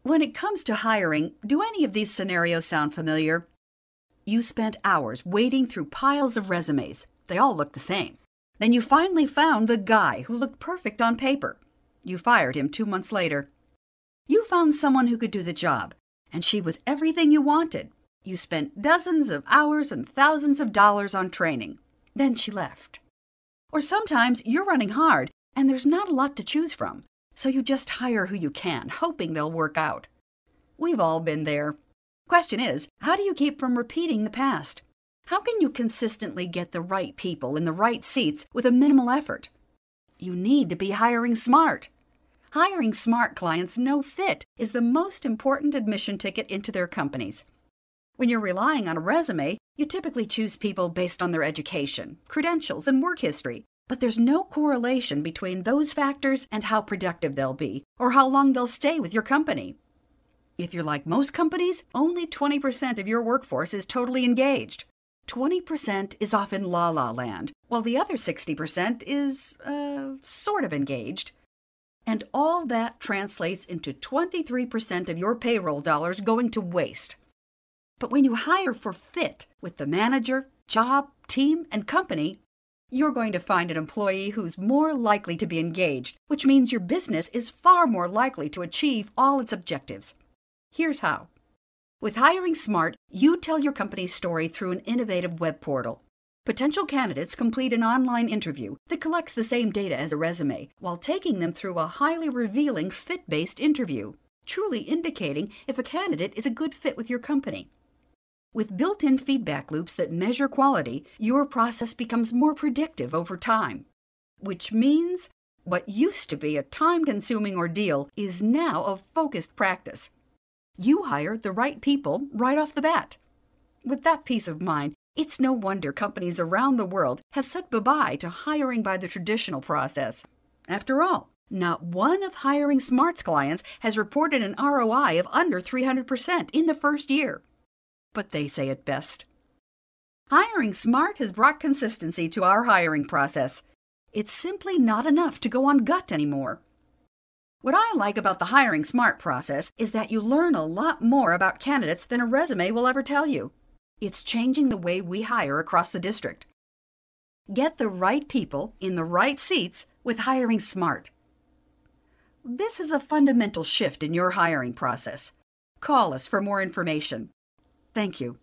When it comes to hiring, do any of these scenarios sound familiar? You spent hours wading through piles of resumes. They all look the same. Then you finally found the guy who looked perfect on paper. You fired him 2 months later. You found someone who could do the job, and she was everything you wanted. You spent dozens of hours and thousands of dollars on training. Then she left. Or sometimes you're running hard, and there's not a lot to choose from, so you just hire who you can, hoping they'll work out. We've all been there. Question is, how do you keep from repeating the past? How can you consistently get the right people in the right seats with a minimal effort? You need to be hiring smart. Hiring smart clients know fit is the most important admission ticket into their companies. When you're relying on a resume, you typically choose people based on their education, credentials, and work history, but there's no correlation between those factors and how productive they'll be or how long they'll stay with your company. If you're like most companies, only 20% of your workforce is totally engaged. 20% is off in la-la land, while the other 60% is, sort of engaged. And all that translates into 23% of your payroll dollars going to waste. But when you hire for fit with the manager, job, team, and company, you're going to find an employee who's more likely to be engaged, which means your business is far more likely to achieve all its objectives. Here's how. With HiringSmart, you tell your company's story through an innovative web portal. Potential candidates complete an online interview that collects the same data as a resume, while taking them through a highly revealing fit-based interview, truly indicating if a candidate is a good fit with your company. With built-in feedback loops that measure quality, your process becomes more predictive over time, which means what used to be a time-consuming ordeal is now a focused practice. You hire the right people right off the bat. With that peace of mind, it's no wonder companies around the world have said bye-bye to hiring by the traditional process. After all, not one of HiringSmart's clients has reported an ROI of under 300% in the first year. But they say it best. HiringSmart has brought consistency to our hiring process. It's simply not enough to go on gut anymore. What I like about the HiringSmart process is that you learn a lot more about candidates than a resume will ever tell you. It's changing the way we hire across the district. Get the right people in the right seats with HiringSmart. This is a fundamental shift in your hiring process. Call us for more information. Thank you.